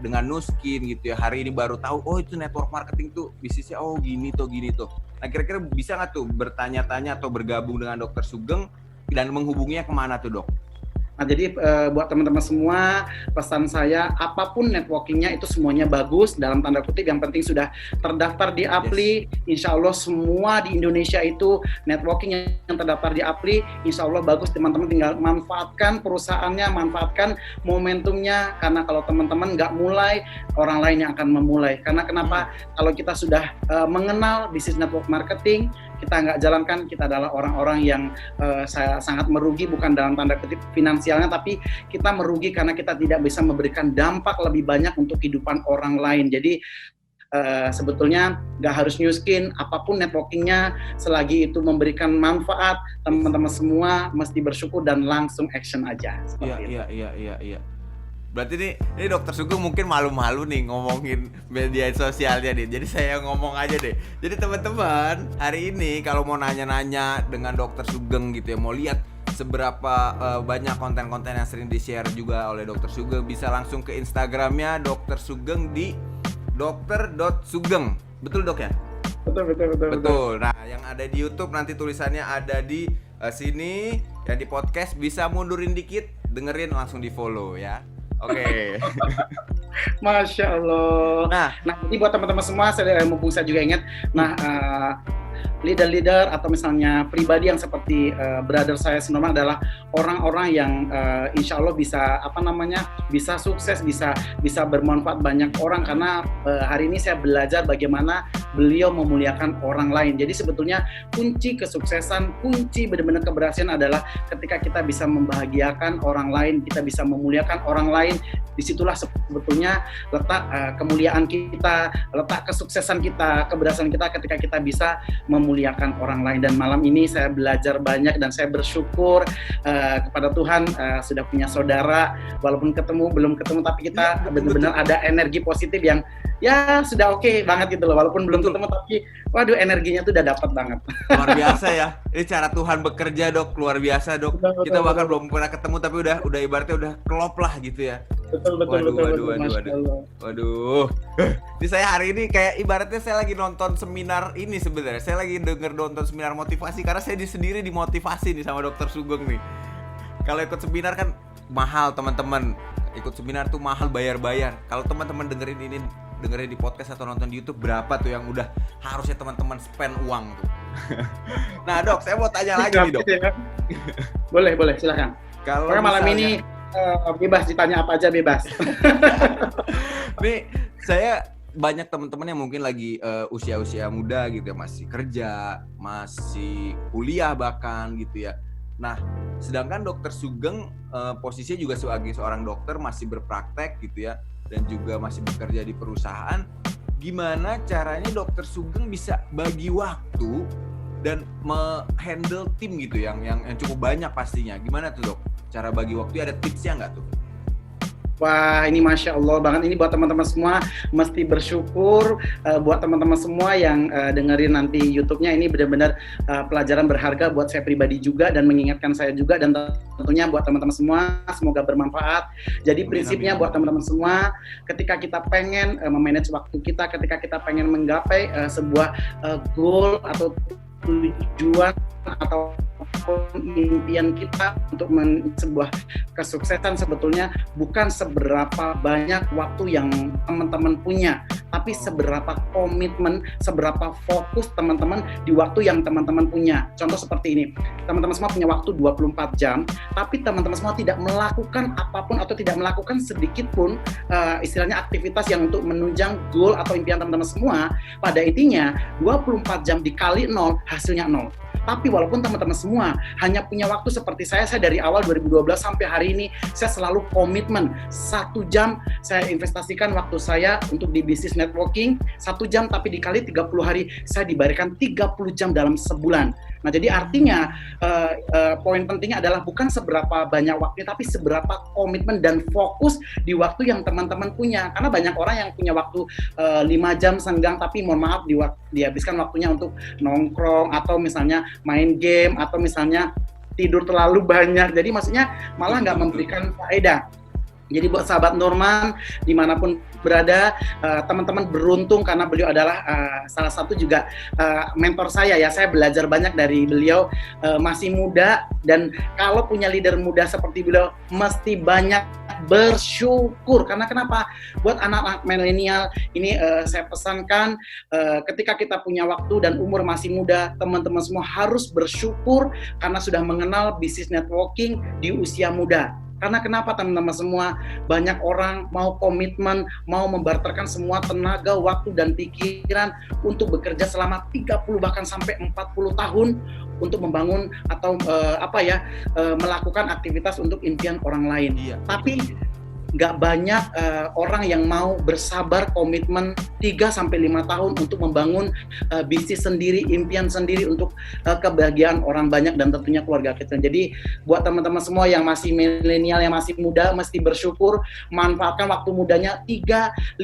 S1: dengan Nuskin gitu ya. Hari ini baru tahu itu network marketing tuh bisnisnya gini tuh. Nah, kira-kira bisa nggak tuh bertanya-tanya atau bergabung dengan Dr. Sugeng dan menghubunginya kemana tuh dok?
S3: Nah, jadi buat teman-teman semua, pesan saya, apapun networkingnya itu semuanya bagus, dalam tanda kutip, yang penting sudah terdaftar di Apply. Yes. Insya Allah semua di Indonesia itu networking yang terdaftar di Apply, insya Allah bagus. Teman-teman tinggal manfaatkan perusahaannya, manfaatkan momentumnya, karena kalau teman-teman nggak mulai, orang lain yang akan memulai. Karena kenapa? Kalau kita sudah mengenal bisnis network marketing, kita nggak jalankan, kita adalah orang-orang yang saya sangat merugi, bukan dalam tanda kutip finansialnya, tapi kita merugi karena kita tidak bisa memberikan dampak lebih banyak untuk kehidupan orang lain. Jadi sebetulnya nggak harus Nuskin, apapun networkingnya, selagi itu memberikan manfaat, teman-teman semua mesti bersyukur dan langsung action aja.
S1: Iya. Berarti ini Dr. Sugeng mungkin malu-malu nih ngomongin media sosialnya nih. Jadi saya ngomong aja deh. Jadi teman-teman, hari ini kalau mau nanya-nanya dengan Dr. Sugeng gitu ya, mau lihat seberapa banyak konten-konten yang sering di-share juga oleh Dr. Sugeng, bisa langsung ke Instagramnya Dr. Sugeng di dr.sugeng. Betul dok ya? Betul. Nah, yang ada di YouTube nanti tulisannya ada di sini, yang di podcast bisa mundurin dikit, dengerin langsung di-follow ya. Oke.
S3: Masya Allah. Nah, ini buat teman-teman semua, mumpung saya juga ingat, leader-leader atau misalnya pribadi yang seperti brother saya Norman adalah orang-orang yang insya Allah bisa sukses, bisa bermanfaat banyak orang, karena hari ini saya belajar bagaimana beliau memuliakan orang lain. Jadi sebetulnya kunci kesuksesan, kunci benar-benar keberhasilan adalah ketika kita bisa membahagiakan orang lain, kita bisa memuliakan orang lain. Disitulah sebetulnya letak kemuliaan kita, letak kesuksesan kita, keberhasilan kita ketika kita bisa memuliakan orang lain. Dan malam ini saya belajar banyak dan saya bersyukur kepada Tuhan sudah punya saudara, walaupun belum ketemu, tapi kita benar-benar ada energi positif yang ya sudah oke banget gitu loh, walaupun belum ketemu tapi waduh energinya tuh udah dapat banget.
S1: Luar biasa ya, ini cara Tuhan bekerja Dok, luar biasa Dok. Kita bahkan belum pernah ketemu tapi udah ibaratnya udah klop lah gitu ya.
S3: Betul.
S1: Waduh. Jadi saya hari ini kayak ibaratnya saya lagi nonton seminar ini sebenarnya. Saya lagi nonton seminar motivasi karena saya sendiri dimotivasi nih sama Dokter Sugeng nih. Kalau ikut seminar kan mahal teman-teman. Ikut seminar tuh mahal, bayar. Kalau teman-teman dengerin di podcast atau nonton di YouTube, berapa tuh yang udah harusnya teman-teman spend uang tuh. Nah Dok, saya mau tanya lagi nih Dok.
S3: Boleh, silakan.
S1: Kalau
S3: malam ini bebas ditanya apa aja, bebas.
S1: Nih, saya banyak teman-teman yang mungkin lagi usia-usia muda gitu ya, masih kerja, masih kuliah bahkan gitu ya. Nah, sedangkan Dokter Sugeng posisinya juga sebagai seorang dokter masih berpraktek gitu ya, dan juga masih bekerja di perusahaan. Gimana caranya Dokter Sugeng bisa bagi waktu dan handle tim gitu yang cukup banyak pastinya. Gimana tuh Dok? Cara bagi waktu, ada tipsnya nggak tuh?
S3: Wah, ini Masya Allah banget. Ini buat teman-teman semua mesti bersyukur. Buat teman-teman semua yang dengerin nanti YouTube-nya, ini benar-benar pelajaran berharga buat saya pribadi juga dan mengingatkan saya juga, dan tentunya buat teman-teman semua semoga bermanfaat. Jadi prinsipnya buat teman-teman semua, ketika kita pengen memanage waktu kita, ketika kita pengen menggapai sebuah goal atau tujuan atau impian kita untuk sebuah kesuksesan, sebetulnya bukan seberapa banyak waktu yang teman-teman punya, tapi seberapa komitmen, seberapa fokus teman-teman di waktu yang teman-teman punya. Contoh seperti ini, teman-teman semua punya waktu 24 jam, tapi teman-teman semua tidak melakukan apapun atau tidak melakukan sedikit pun istilahnya aktivitas yang untuk menunjang goal atau impian teman-teman semua. Pada intinya 24 jam dikali 0, hasilnya 0. Tapi walaupun teman-teman semua hanya punya waktu seperti saya dari awal 2012 sampai hari ini, saya selalu komitmen 1 jam saya investasikan waktu saya untuk di bisnis networking, 1 jam tapi dikali 30 hari, saya diberikan 30 jam dalam sebulan. Nah, jadi artinya poin pentingnya adalah bukan seberapa banyak waktu, tapi seberapa komitmen dan fokus di waktu yang teman-teman punya. Karena banyak orang yang punya waktu 5 jam senggang, tapi mohon maaf dihabiskan waktunya untuk nongkrong atau misalnya main game atau misalnya tidur terlalu banyak. Jadi maksudnya malah nggak memberikan faedah. Jadi buat sahabat Norman dimanapun berada, teman-teman beruntung karena beliau adalah salah satu juga mentor saya ya. Saya belajar banyak dari beliau, masih muda, dan kalau punya leader muda seperti beliau mesti banyak bersyukur. Karena kenapa? Buat anak-anak milenial ini saya pesankan, ketika kita punya waktu dan umur masih muda, teman-teman semua harus bersyukur karena sudah mengenal bisnis networking di usia muda. Karena kenapa teman-teman semua? Banyak orang mau komitmen, mau membarterkan semua tenaga, waktu, dan pikiran untuk bekerja selama 30 bahkan sampai 40 tahun untuk membangun atau melakukan aktivitas untuk impian orang lain.
S1: Iya.
S3: Tapi nggak banyak orang yang mau bersabar komitmen 3-5 tahun untuk membangun bisnis sendiri, impian sendiri untuk kebahagiaan orang banyak dan tentunya keluarga kita. Jadi buat teman-teman semua yang masih milenial, yang masih muda, mesti bersyukur, manfaatkan waktu mudanya 3-5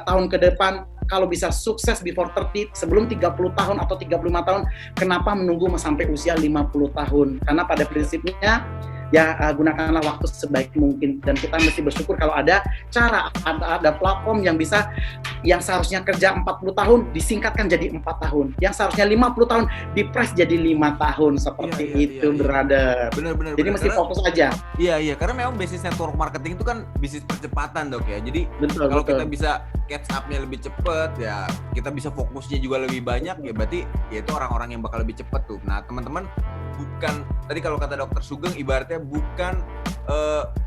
S3: tahun ke depan. Kalau bisa sukses before 30, sebelum 30 tahun atau 35 tahun, kenapa menunggu sampai usia 50 tahun? Karena pada prinsipnya ya gunakanlah waktu sebaik mungkin, dan kita mesti bersyukur kalau ada cara, ada platform yang bisa, yang seharusnya kerja 40 tahun disingkatkan jadi 4 tahun, yang seharusnya 50 tahun dipres jadi 5 tahun, seperti itu. Brother.
S1: Benar.
S3: Jadi mesti fokus aja.
S1: Iya, karena memang bisnis network marketing itu kan bisnis percepatan Dok ya. Jadi kalau kita bisa catch up-nya lebih cepat, ya kita bisa fokusnya juga lebih banyak, ya berarti ya itu orang-orang yang bakal lebih cepat tuh. Nah, teman-teman, bukan tadi kalau kata Dokter Sugeng ibaratnya bukan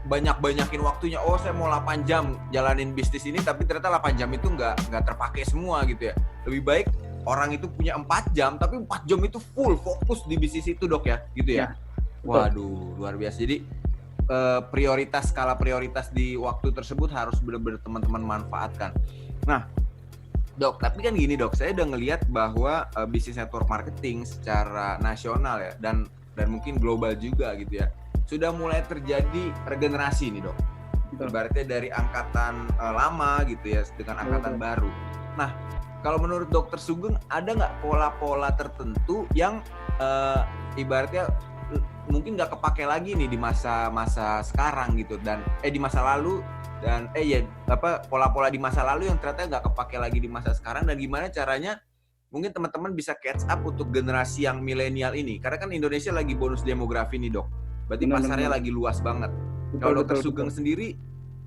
S1: banyak-banyakin waktunya. Oh, saya mau 8 jam jalanin bisnis ini, tapi ternyata 8 jam itu nggak terpakai semua gitu ya. lebih baik orang itu punya 4 jam, tapi 4 jam itu full fokus di bisnis itu, Dok ya, gitu ya.
S3: Betul.
S1: Waduh, luar biasa. Jadi skala prioritas di waktu tersebut harus benar-benar teman-teman manfaatkan. Nah, Dok, tapi kan gini Dok, saya udah ngelihat bahwa bisnis network marketing secara nasional ya dan mungkin global juga gitu ya, sudah mulai terjadi regenerasi nih Dok. Ibaratnya dari angkatan lama gitu ya dengan angkatan baru. Nah, kalau menurut Dokter Sugeng ada nggak pola-pola tertentu yang ibaratnya mungkin nggak kepake lagi nih di masa sekarang gitu dan di masa lalu dan pola-pola di masa lalu yang ternyata nggak kepake lagi di masa sekarang, dan gimana caranya mungkin teman-teman bisa catch up untuk generasi yang milenial ini, karena kan Indonesia lagi bonus demografi nih Dok, berarti pasarnya lagi luas banget. Kalau Dokter Sugeng sendiri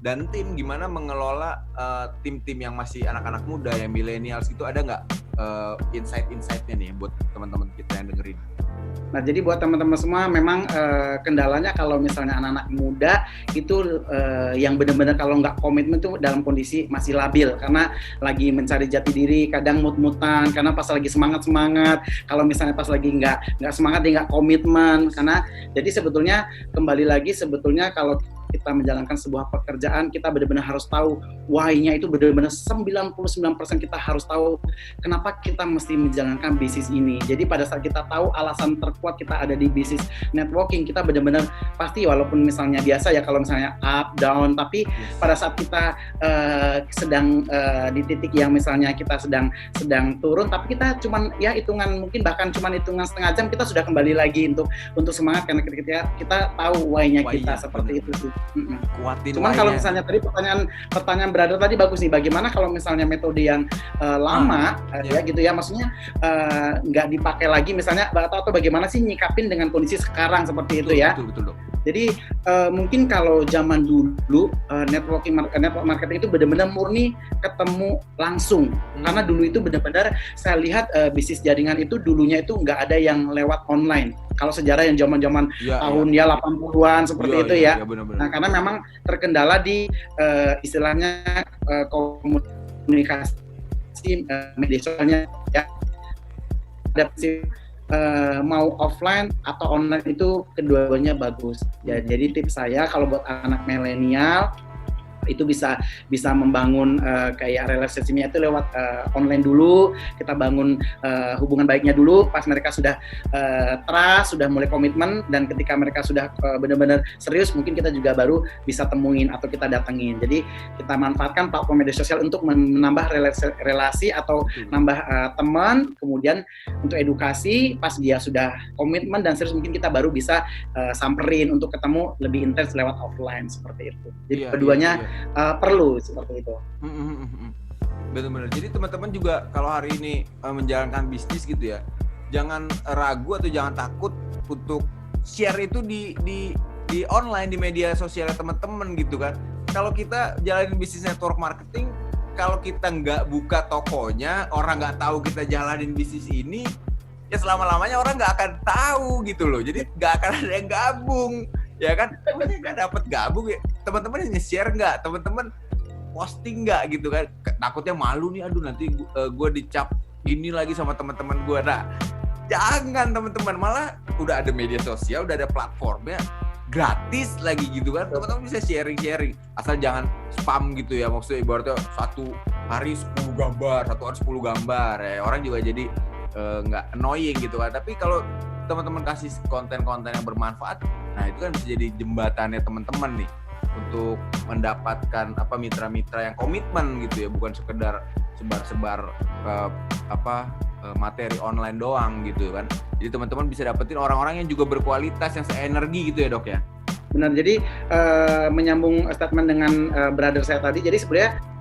S1: dan tim gimana mengelola tim-tim yang masih anak-anak muda yang milenials gitu, ada nggak insight-insightnya nih buat teman-teman kita yang dengerin?
S3: Nah, jadi buat teman-teman semua memang kendalanya kalau misalnya anak-anak muda itu yang benar-benar kalau nggak komitmen itu dalam kondisi masih labil karena lagi mencari jati diri, kadang mut-mutan karena pas lagi semangat-semangat, kalau misalnya pas lagi nggak semangat dia nggak komitmen. Karena jadi sebetulnya kembali lagi sebetulnya kalau kita menjalankan sebuah pekerjaan, kita benar-benar harus tahu why-nya itu benar-benar 99% kita harus tahu kenapa kita mesti menjalankan bisnis ini. Jadi pada saat kita tahu alasan terkuat kita ada di bisnis networking, kita benar-benar pasti walaupun misalnya biasa ya kalau misalnya up, down, tapi pada saat kita sedang di titik yang misalnya kita sedang turun, tapi kita cuman ya hitungan mungkin bahkan cuman hitungan setengah jam kita sudah kembali lagi untuk semangat karena kita tahu why-nya kita seperti itu sih.
S1: Kuatin.
S3: Cuman kalau misalnya tadi pertanyaan brother tadi bagus nih, bagaimana kalau misalnya metode yang lama ya gitu ya, maksudnya nggak dipakai lagi misalnya, atau bagaimana sih nyikapin dengan kondisi sekarang seperti itu ya.
S1: Betul.
S3: Jadi mungkin kalau zaman dulu network marketing itu benar-benar murni ketemu langsung. Karena dulu itu benar-benar saya lihat bisnis jaringan itu dulunya itu nggak ada yang lewat online. Kalau sejarah yang zaman-zaman tahun 80-an seperti itu ya.
S1: Benar-benar.
S3: Nah, karena memang terkendala di istilahnya komunikasi media sosialnya ya. Ada mau offline atau online itu kedua-duanya bagus. Ya, jadi tips saya kalau buat anak milenial itu bisa membangun kayak relasinya itu lewat online dulu. Kita bangun hubungan baiknya dulu pas mereka sudah trust, sudah mulai komitmen, dan ketika mereka sudah benar-benar serius mungkin kita juga baru bisa temuin atau kita datengin. Jadi kita manfaatkan platform media sosial untuk menambah relasi atau nambah teman, kemudian untuk edukasi pas dia sudah komitmen dan serius mungkin kita baru bisa samperin untuk ketemu lebih intens lewat offline seperti itu. Jadi keduanya perlu seperti itu.
S1: Benar-benar. Jadi teman-teman juga kalau hari ini menjalankan bisnis gitu ya, jangan ragu atau jangan takut untuk share itu di online, di media sosial teman-teman gitu kan. Kalau kita jalanin bisnis network marketing, kalau kita nggak buka tokonya, orang nggak tahu kita jalanin bisnis ini, ya selama-lamanya orang nggak akan tahu gitu loh. Jadi nggak akan ada yang gabung. Ya kan, namanya nggak dapat gabung ya, teman-teman nge-share nggak, teman-teman posting nggak gitu kan, takutnya malu nih, aduh nanti gue dicap ini lagi sama teman-teman gue. Nah, jangan teman-teman, malah udah ada media sosial, udah ada platformnya, gratis lagi gitu kan, teman-teman bisa sharing, asal jangan spam gitu ya, maksudnya ibaratnya satu hari 10 gambar, ya orang juga jadi nggak annoying gitu kan. Tapi kalau teman-teman kasih konten-konten yang bermanfaat, nah itu kan bisa jadi jembatannya teman-teman nih untuk mendapatkan mitra-mitra yang komitmen gitu ya, bukan sekedar sebar-sebar materi online doang gitu kan. Jadi teman-teman bisa dapetin orang-orang yang juga berkualitas, yang seenergi gitu ya Dok ya.
S3: Benar, jadi menyambung statement dengan brother saya tadi, jadi sebenarnya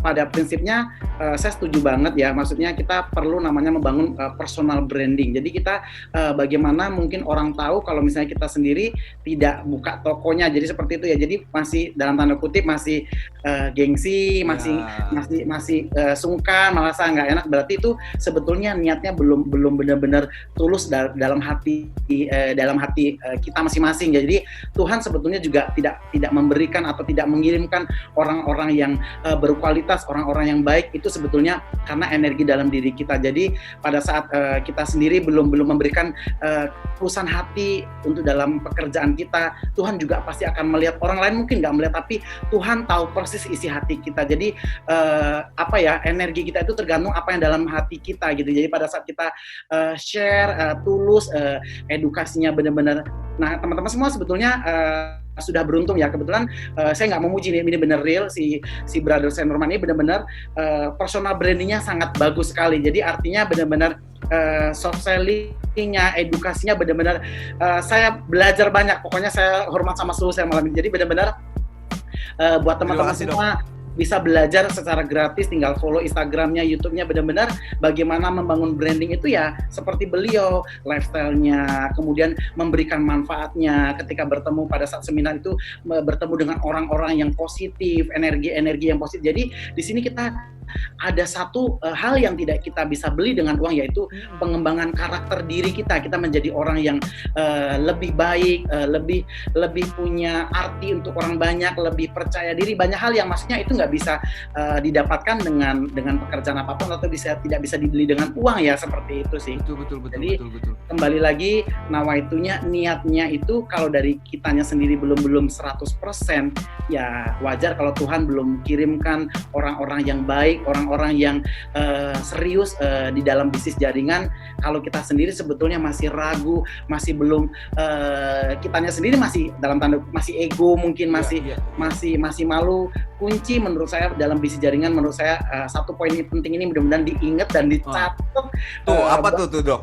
S3: pada prinsipnya saya setuju banget ya, maksudnya kita perlu namanya membangun personal branding. Jadi kita bagaimana mungkin orang tahu kalau misalnya kita sendiri tidak buka tokonya, jadi seperti itu ya. Jadi masih dalam tanda kutip masih gengsi, masih sungkan, merasa nggak enak, berarti itu sebetulnya niatnya belum benar-benar tulus dalam hati kita masing-masing. Jadi Tuhan sebetulnya juga tidak memberikan atau tidak mengirimkan orang-orang yang berkualitas, orang-orang yang baik itu sebetulnya karena energi dalam diri kita. Jadi pada saat kita sendiri belum memberikan ketulusan hati untuk dalam pekerjaan kita, Tuhan juga pasti akan melihat. Orang lain mungkin nggak melihat, tapi Tuhan tahu persis isi hati kita. Jadi energi kita itu tergantung apa yang dalam hati kita gitu. Jadi pada saat kita share tulus, edukasinya benar-benar. Nah, teman-teman semua sebetulnya sudah beruntung ya, kebetulan saya nggak memuji nih, ini benar real, si Brother Saint Norman ini benar-benar personal brandingnya sangat bagus sekali. Jadi artinya benar-benar soft selling-nya, edukasinya benar-benar saya belajar banyak. Pokoknya saya hormat sama seluruh saya malam ini. Jadi benar-benar buat teman-teman semua bisa belajar secara gratis, tinggal follow Instagramnya, YouTube-nya, benar-benar bagaimana membangun branding itu ya seperti beliau, lifestyle-nya, kemudian memberikan manfaatnya ketika bertemu pada saat seminar itu, bertemu dengan orang-orang yang positif, energi-energi yang positif. Jadi di sini kita ada satu hal yang tidak kita bisa beli dengan uang, yaitu pengembangan karakter diri kita. Kita menjadi orang yang lebih baik, lebih punya arti untuk orang banyak, lebih percaya diri. Banyak hal yang maksudnya itu nggak bisa didapatkan dengan pekerjaan apapun, atau tidak bisa dibeli dengan uang ya, seperti itu sih.
S1: Betul.
S3: Jadi kembali lagi, nawaitunya, niatnya itu kalau dari kitanya sendiri belum 100%, ya wajar kalau Tuhan belum kirimkan orang-orang yang baik, orang-orang yang serius di dalam bisnis jaringan. Kalau kita sendiri sebetulnya masih ragu, masih belum, kitanya sendiri masih dalam tanda masih ego, mungkin masih malu. Kunci menurut saya dalam bisnis jaringan, menurut saya satu poin penting ini mudah-mudahan diingat dan dicatat.
S1: Apa tuh Dok?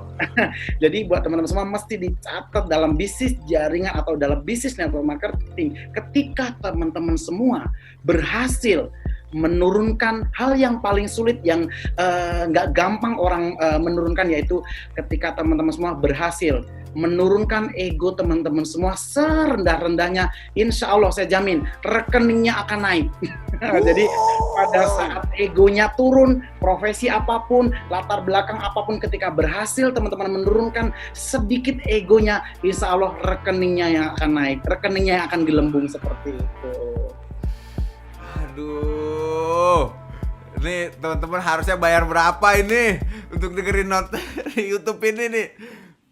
S3: Jadi buat teman-teman semua mesti dicatat dalam bisnis jaringan atau dalam bisnis network marketing. Ketika teman-teman semua berhasil menurunkan hal yang paling sulit, yang nggak gampang orang menurunkan, yaitu ketika teman-teman semua berhasil menurunkan ego teman-teman semua serendah-rendahnya, insya Allah saya jamin rekeningnya akan naik. Jadi pada saat egonya turun, profesi apapun, latar belakang apapun, ketika berhasil teman-teman menurunkan sedikit egonya, insya Allah rekeningnya yang akan naik, rekeningnya yang akan gelembung seperti itu.
S1: Aduh, ini teman-teman harusnya bayar berapa ini untuk dengerin nonton di YouTube ini nih?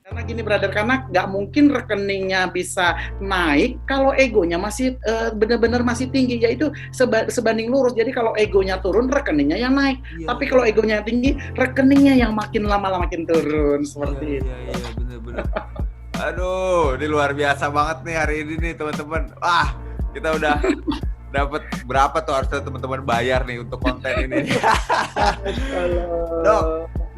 S3: Karena gini brother, karena nggak mungkin rekeningnya bisa naik kalau egonya masih benar-benar masih tinggi, yaitu sebanding lurus. Jadi kalau egonya turun, rekeningnya yang naik. Tapi kalau egonya tinggi, rekeningnya yang makin lama makin turun, seperti itu.
S1: Iya, benar-benar. Aduh, ini luar biasa banget nih hari ini nih teman-teman. Wah, kita udah dapat berapa tuh, harusnya teman-teman bayar nih untuk konten ini. Dok,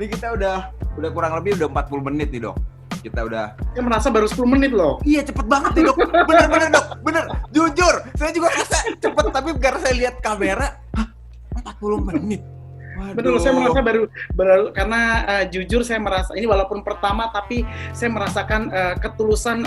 S1: ini kita udah kurang lebih udah 40 menit nih Dok. Kita udah.
S3: Saya merasa baru 10 menit loh.
S1: Iya, cepet banget nih Dok. Bener Dok, bener. Jujur, saya juga rasa cepet, tapi karena saya lihat kamera, 40 menit. Waduh.
S3: Betul, saya merasa baru karena jujur saya merasa ini walaupun pertama, tapi saya merasakan ketulusan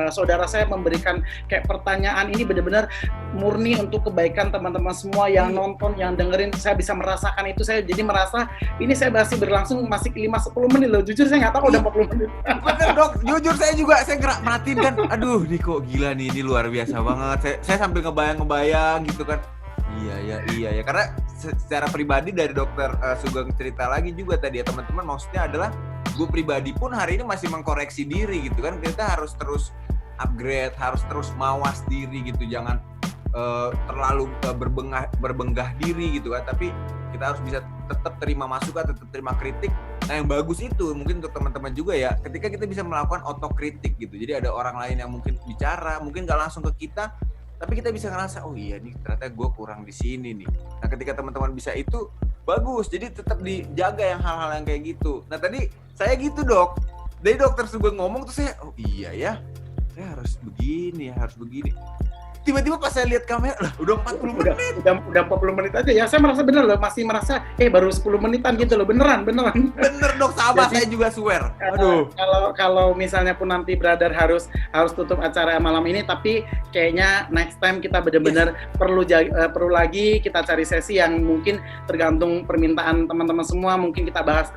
S3: saudara saya memberikan kayak pertanyaan ini benar-benar murni untuk kebaikan teman-teman semua yang nonton, yang dengerin. Saya bisa merasakan itu, saya jadi merasa ini saya masih berlangsung masih 5-10 menit loh. Jujur saya nggak tahu udah 40 menit.
S1: Bener Dok, jujur saya juga, saya merhatiin kan, aduh ini kok gila nih, ini luar biasa banget. Saya sambil ngebayang gitu kan. Iya ya, karena secara pribadi dari Dokter Sugeng cerita lagi juga tadi ya teman-teman, maksudnya adalah gue pribadi pun hari ini masih mengkoreksi diri gitu kan. Kita harus terus upgrade, harus terus mawas diri gitu, jangan terlalu berbenggah diri gitu kan, tapi kita harus bisa tetap terima masukan, tetap terima kritik. Nah yang bagus itu mungkin untuk teman-teman juga ya, ketika kita bisa melakukan otokritik gitu, jadi ada orang lain yang mungkin bicara, mungkin nggak langsung ke kita, tapi kita bisa ngerasa, oh iya nih ternyata gue kurang di sini nih. Nah ketika teman-teman bisa itu, bagus. Jadi tetap dijaga yang hal-hal yang kayak gitu. Nah tadi saya gitu Dok, dari Dokter Sugeng ngomong tuh saya, oh iya ya, saya harus begini, harus begini. Tiba-tiba pas saya lihat kamera, lah udah 40 menit.
S3: Udah 40 menit aja ya. Saya merasa bener loh, masih merasa baru 10 menitan gitu loh. Beneran.
S1: Bener Dok, sama. Jadi, saya juga swear. Aduh.
S3: Kalau misalnya pun nanti brother harus tutup acara malam ini, tapi kayaknya next time kita benar-benar perlu lagi kita cari sesi yang mungkin tergantung permintaan teman-teman semua. Mungkin kita bahas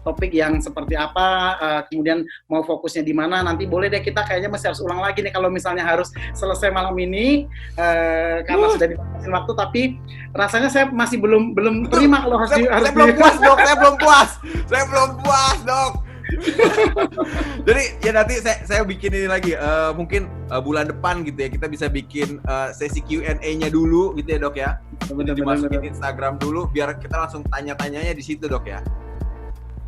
S3: topik yang seperti apa, kemudian mau fokusnya di mana. Nanti boleh deh kita kayaknya masih harus ulang lagi nih kalau misalnya harus selesai malam ini. ini karena sudah dibatasin waktu, tapi rasanya saya masih belum terima kalau harus
S1: Saya belum puas, Dok. Saya belum puas, Dok. Jadi ya nanti saya bikin ini lagi. Mungkin bulan depan gitu ya, kita bisa bikin sesi Q&A-nya dulu gitu ya, Dok ya. Dimasukin Instagram dulu biar kita langsung tanya-tanyanya di situ, Dok ya.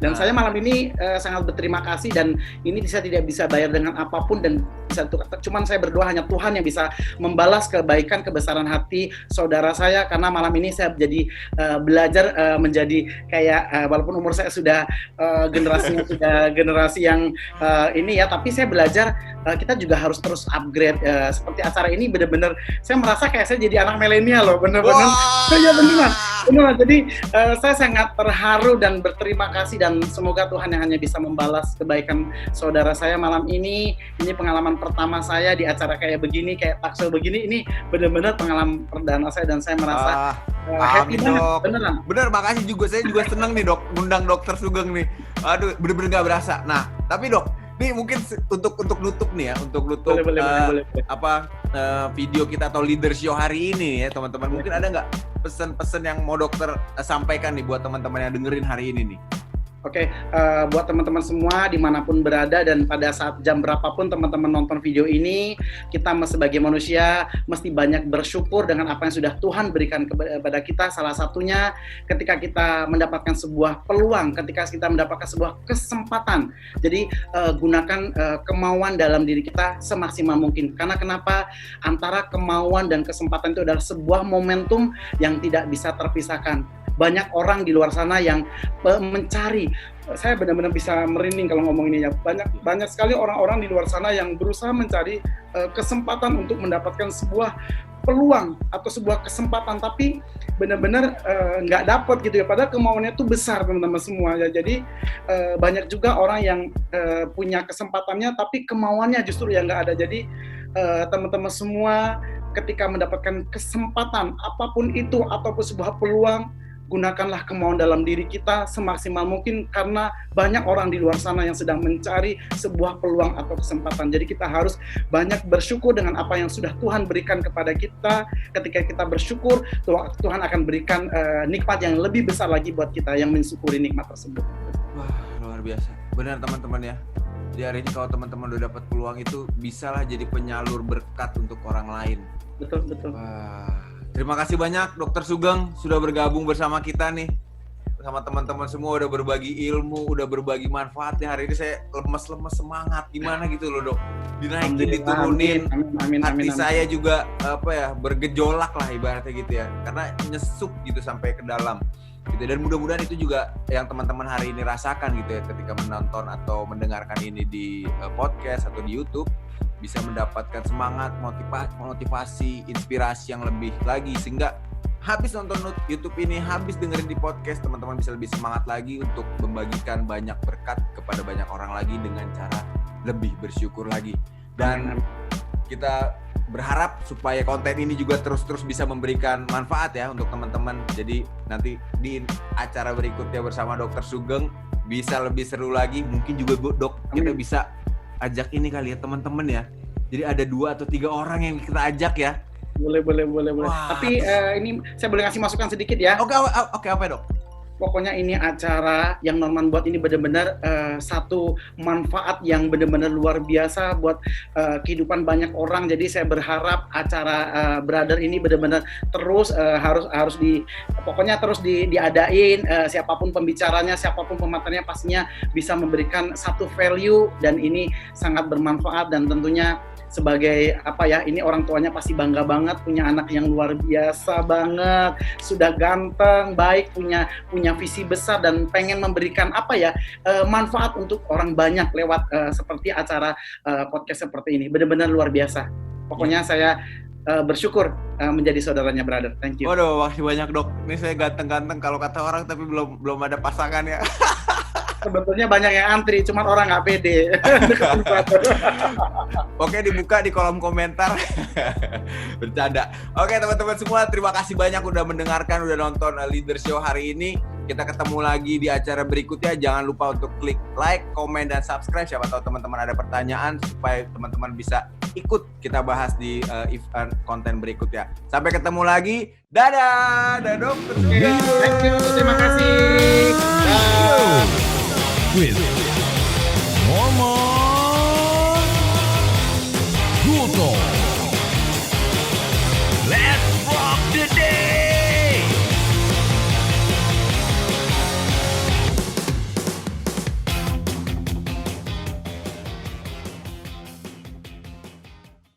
S3: Dan saya malam ini sangat berterima kasih, dan ini saya tidak bisa bayar dengan apapun, dan cuman saya berdoa hanya Tuhan yang bisa membalas kebaikan kebesaran hati saudara saya, karena malam ini saya jadi belajar menjadi kayak walaupun umur saya sudah generasinya sudah generasi yang ini ya, tapi saya belajar kita juga harus terus upgrade. Seperti acara ini benar-benar saya merasa kayak saya jadi anak milenial loh, benar-benar. Ya benar. Jadi saya sangat terharu dan berterima kasih, dan semoga Tuhan yang hanya bisa membalas kebaikan saudara saya malam ini. Ini pengalaman pertama saya di acara kayak begini, kayak talkshow begini. Ini benar-benar pengalaman perdana saya, dan saya merasa happy banget,
S1: Dok.
S3: beneran.
S1: Bener, makasih juga. Saya juga seneng nih, Dok, ngundang Dokter Sugeng nih. Aduh, bener-bener gak berasa. Nah, tapi Dok, nih mungkin untuk nutup nih ya, untuk nutup
S3: boleh.
S1: video kita atau leader show hari ini ya, teman-teman. Mungkin ada nggak pesan-pesan yang mau dokter sampaikan nih buat teman-teman yang dengerin hari ini nih?
S3: Oke, buat teman-teman semua dimanapun berada dan pada saat jam berapapun teman-teman nonton video ini, kita sebagai manusia mesti banyak bersyukur dengan apa yang sudah Tuhan berikan kepada kita. Salah satunya ketika kita mendapatkan sebuah peluang, ketika kita mendapatkan sebuah kesempatan. Jadi gunakan kemauan dalam diri kita semaksimal mungkin. Karena kenapa? Antara kemauan dan kesempatan itu adalah sebuah momentum yang tidak bisa terpisahkan. Banyak orang di luar sana yang mencari, saya benar-benar bisa merinding kalau ngomong ini ya. Banyak sekali orang-orang di luar sana yang berusaha mencari kesempatan untuk mendapatkan sebuah peluang atau sebuah kesempatan, tapi benar-benar nggak dapat gitu ya. Padahal kemauannya itu besar, teman-teman semua ya. Jadi banyak juga orang yang punya kesempatannya, tapi kemauannya justru yang nggak ada. Jadi teman-teman semua ketika mendapatkan kesempatan apapun itu ataupun sebuah peluang, gunakanlah kemauan dalam diri kita semaksimal mungkin, karena banyak orang di luar sana yang sedang mencari sebuah peluang atau kesempatan. Jadi kita harus banyak bersyukur dengan apa yang sudah Tuhan berikan kepada kita. Ketika kita bersyukur, Tuhan akan berikan nikmat yang lebih besar lagi buat kita yang mensyukuri nikmat tersebut.
S1: Wah, luar biasa. Benar teman-teman ya. Di hari ini kalau teman-teman udah dapat peluang itu, bisalah jadi penyalur berkat untuk orang lain.
S3: Betul.
S1: Wah. Terima kasih banyak Dokter Sugeng sudah bergabung bersama kita nih. Sama teman-teman semua udah berbagi ilmu, udah berbagi manfaatnya. Hari ini saya lemes-lemes semangat gimana gitu loh, Dok. Dinaikin, diturunin.
S3: Amin.
S1: Hati saya juga bergejolak lah ibaratnya gitu ya. Karena nyesuk gitu sampai ke dalam. Gitu. Dan mudah-mudahan itu juga yang teman-teman hari ini rasakan gitu ya, ketika menonton atau mendengarkan ini di podcast atau di YouTube, bisa mendapatkan semangat, motivasi, inspirasi yang lebih lagi, sehingga habis nonton YouTube ini, habis dengerin di podcast, teman-teman bisa lebih semangat lagi untuk membagikan banyak berkat kepada banyak orang lagi dengan cara lebih bersyukur lagi. Dan kita berharap supaya konten ini juga terus bisa memberikan manfaat ya untuk teman-teman. Jadi nanti di acara berikutnya bersama Dokter Sugeng bisa lebih seru lagi. Mungkin juga Dok, kita bisa ajak ini kali ya teman-teman ya. Jadi ada 2 atau 3 orang yang kita ajak ya.
S3: Boleh. Wah, tapi ini saya boleh ngasih masukan sedikit ya.
S1: Oke, apa Dok?
S3: Pokoknya ini acara yang Norman buat ini benar-benar satu manfaat yang benar-benar luar biasa buat kehidupan banyak orang. Jadi saya berharap acara Brother ini benar-benar terus harus pokoknya terus diadain. Siapapun pembicaranya, siapapun pematerinya pastinya bisa memberikan satu value, dan ini sangat bermanfaat. Dan tentunya sebagai ini orang tuanya pasti bangga banget punya anak yang luar biasa banget, sudah ganteng, baik, punya visi besar dan pengen memberikan manfaat untuk orang banyak lewat seperti acara podcast seperti ini. Benar-benar luar biasa. Pokoknya saya bersyukur menjadi saudaranya Brother. Thank you.
S1: Waduh, makasih banyak Dok. Ini saya ganteng-ganteng kalau kata orang, tapi belum ada pasangan ya.
S3: Sebetulnya banyak yang antri, cuman orang nggak pede.
S1: Oke, dibuka di kolom komentar. Bercanda. Oke teman-teman semua, terima kasih banyak udah mendengarkan, udah nonton Leader Show hari ini. Kita ketemu lagi di acara berikutnya. Jangan lupa untuk klik like, komen, dan subscribe. Siapa tahu teman-teman ada pertanyaan supaya teman-teman bisa ikut kita bahas di konten berikutnya. Sampai ketemu lagi. Dadah, Dokter Suga.
S3: Thank you, terima kasih. Dah.
S2: With Normal